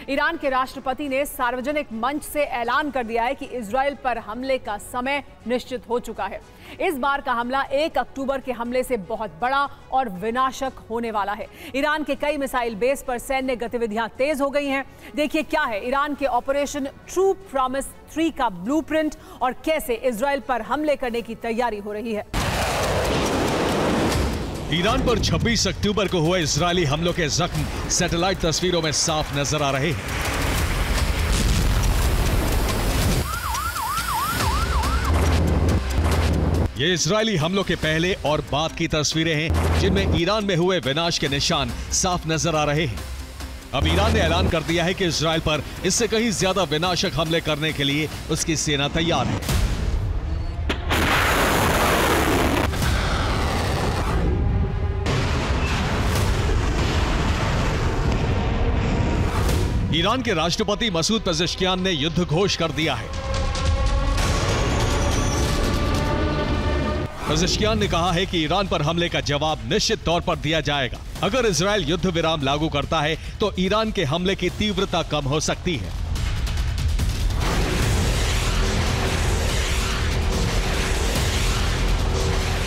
Iran के राष्ट्रपति ने सार्वजनिक मंच से ऐलान कर दिया है कि इजराइल पर हमले का समय निश्चित हो चुका है। इस बार का हमला 1 अक्टूबर के हमले से बहुत बड़ा और विनाशक होने वाला है। ईरान के कई मिसाइल बेस पर सैन्य गतिविधियां तेज हो गई हैं। देखिए क्या है ईरान के ऑपरेशन ट्रू प्रॉमिस 3 का ब्लूप्रिंट और कैसे इजराइल पर हमले करने की तैयारी हो रही है। ईरान पर 26 अक्टूबर को हुए इजरायली हमलों के जख्म सैटेलाइट तस्वीरों में साफ नजर आ रहे हैं। ये इजरायली हमलों के पहले और बाद की तस्वीरें हैं जिनमें ईरान में हुए विनाश के निशान साफ नजर आ रहे हैं। अब ईरान ने ऐलान कर दिया है कि इजराइल पर इससे कहीं ज्यादा विनाशक हमले करने के लिए उसकी सेना तैयार है। ईरान के राष्ट्रपति मसूद पेजेश्कियान ने युद्ध घोष कर दिया है। पेजेश्कियान ने कहा है कि ईरान पर हमले का जवाब निश्चित तौर पर दिया जाएगा। अगर इजराइल युद्ध विराम लागू करता है तो ईरान के हमले की तीव्रता कम हो सकती है।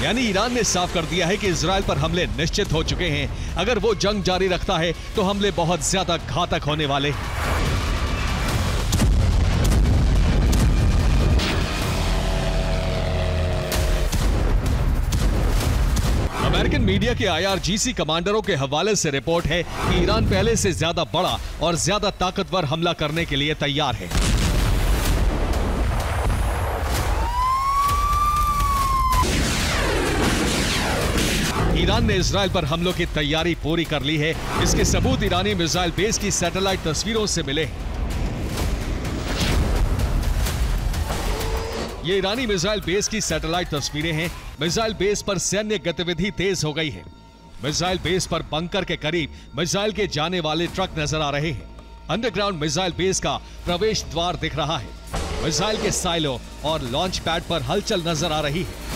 यानी ईरान ने साफ कर दिया है कि इजराइल पर हमले निश्चित हो चुके हैं। अगर वो जंग जारी रखता है तो हमले बहुत ज्यादा घातक होने वाले हैं। अमेरिकन मीडिया के IRGC कमांडरों के हवाले से रिपोर्ट है कि ईरान पहले से ज्यादा बड़ा और ज्यादा ताकतवर हमला करने के लिए तैयार है। ईरान ने इजराइल पर हमलों की तैयारी पूरी कर ली है। इसके सबूत ईरानी मिसाइल बेस की सैटेलाइट तस्वीरों से मिले हैं। ये ईरानी मिसाइल बेस की सैटेलाइट तस्वीरें हैं। मिसाइल बेस पर सैन्य गतिविधि तेज हो गई है। मिसाइल बेस पर बंकर के करीब मिसाइल के जाने वाले ट्रक नजर आ रहे हैं। अंडरग्राउंड मिसाइल बेस का प्रवेश द्वार दिख रहा है। मिसाइल के साइलो और लॉन्च पैड पर हलचल नजर आ रही है।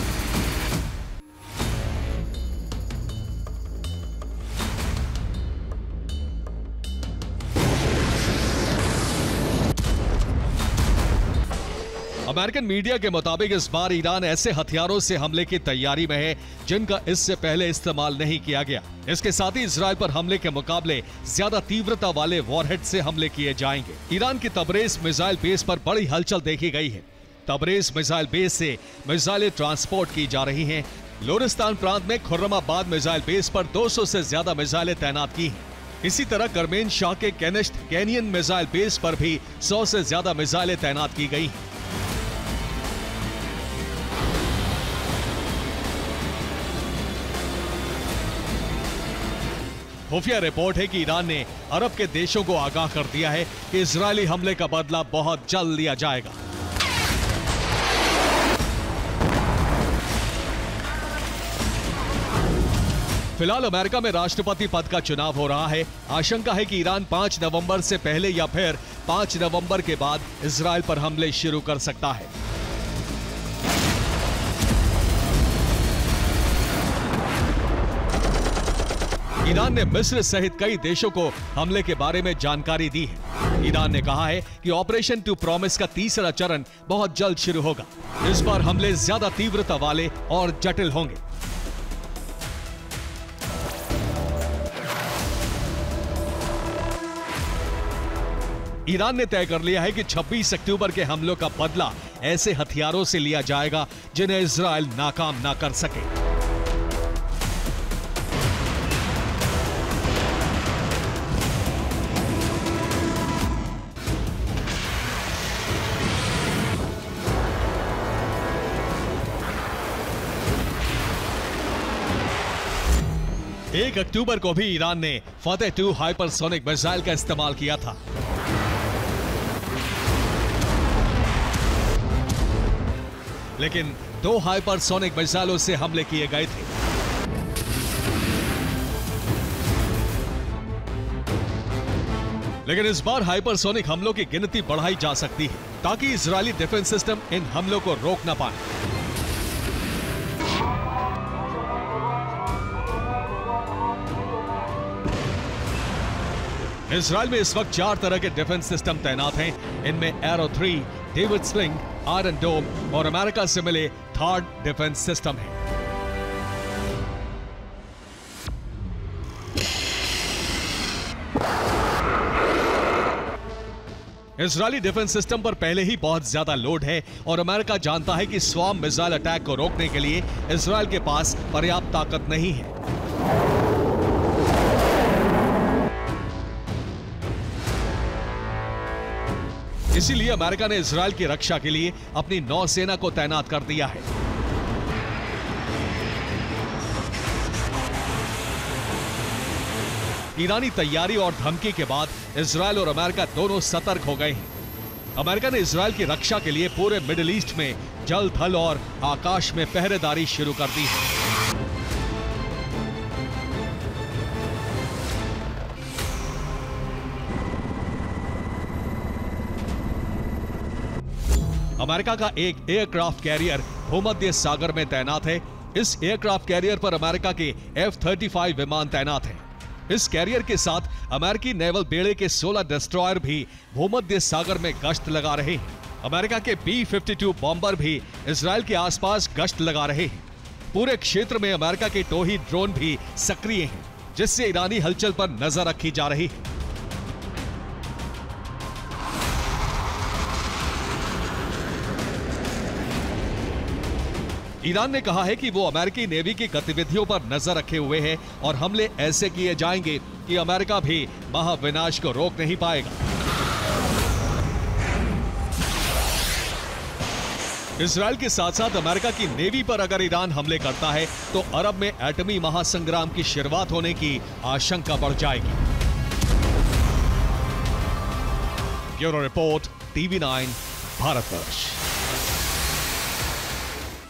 अमेरिकन मीडिया के मुताबिक इस बार ईरान ऐसे हथियारों से हमले की तैयारी में है जिनका इससे पहले इस्तेमाल नहीं किया गया। इसके साथ ही इजराइल पर हमले के मुकाबले ज्यादा तीव्रता वाले वॉरहेड से हमले किए जाएंगे। ईरान की तबरेज मिसाइल बेस पर बड़ी हलचल देखी गई है। तबरेज मिसाइल बेस से मिसाइलें ट्रांसपोर्ट की जा रही हैं। लोरिस्तान प्रांत में खुर्रमाबाद मिसाइल बेस पर 200 से ज्यादा मिसाइलें तैनात की हैं। इसी तरह करमेन शाह के केनिस्ट कैनियन मिसाइल बेस पर भी 100 से ज्यादा मिसाइलें तैनात की गई हैं। खुफिया रिपोर्ट है कि ईरान ने अरब के देशों को आगाह कर दिया है कि इजरायली हमले का बदला बहुत जल्द लिया जाएगा। फिलहाल अमेरिका में राष्ट्रपति पद का चुनाव हो रहा है। आशंका है कि ईरान 5 नवंबर से पहले या फिर 5 नवंबर के बाद इजराइल पर हमले शुरू कर सकता है। ईरान ने मिस्र सहित कई देशों को हमले के बारे में जानकारी दी है। ईरान ने कहा है कि ऑपरेशन टू प्रॉमिस का तीसरा चरण बहुत जल्द शुरू होगा। इस बार हमले ज्यादा तीव्रता वाले और जटिल होंगे। ईरान ने तय कर लिया है कि 26 अक्टूबर के हमलों का बदला ऐसे हथियारों से लिया जाएगा जिन्हें इजराइल नाकाम ना कर सके। एक अक्टूबर को भी ईरान ने फतेह 2 हाइपरसोनिक मिसाइल का इस्तेमाल किया था। लेकिन 2 हाइपरसोनिक मिसाइलों से हमले किए गए थे। लेकिन इस बार हाइपरसोनिक हमलों की गिनती बढ़ाई जा सकती है ताकि इजरायली डिफेंस सिस्टम इन हमलों को रोक न पाए। इजराइल में इस वक्त 4 तरह के डिफेंस सिस्टम तैनात हैं। इनमें एरो 3, डेविड स्लिंग, आयरन डोम और अमेरिका से मिले थर्ड डिफेंस सिस्टम है। इजरायली डिफेंस सिस्टम पर पहले ही बहुत ज्यादा लोड है और अमेरिका जानता है कि स्वार्म मिसाइल अटैक को रोकने के लिए इजराइल के पास पर्याप्त ताकत नहीं है। इसीलिए अमेरिका ने इजराइल की रक्षा के लिए अपनी नौसेना को तैनात कर दिया है। ईरानी तैयारी और धमकी के बाद इजराइल और अमेरिका दोनों सतर्क हो गए हैं। अमेरिका ने इजराइल की रक्षा के लिए पूरे मिडिल ईस्ट में जल, थल और आकाश में पहरेदारी शुरू कर दी है। अमेरिका का एक एयरक्राफ्ट कैरियर भूमध्य सागर में तैनात है। इस एयरक्राफ्ट कैरियर पर अमेरिका के F-35 विमान तैनात हैं। इस कैरियर के साथ अमेरिकी नेवल बेड़े के 16 डिस्ट्रॉयर भी भूमध्य सागर में गश्त लगा रहे हैं। अमेरिका के B-52 बॉम्बर भी इजराइल के आसपास गश्त लगा रहे हैं। पूरे क्षेत्र में अमेरिका के टोही ड्रोन भी सक्रिय हैं, जिससे ईरानी हलचल पर नजर रखी जा रही है। ईरान ने कहा है कि वो अमेरिकी नेवी की गतिविधियों पर नजर रखे हुए है और हमले ऐसे किए जाएंगे कि अमेरिका भी महाविनाश को रोक नहीं पाएगा। इजराइल के साथ साथ अमेरिका की नेवी पर अगर ईरान हमले करता है तो अरब में एटमी महासंग्राम की शुरुआत होने की आशंका बढ़ जाएगी। Bureau report, TV9, Bharatvarsh.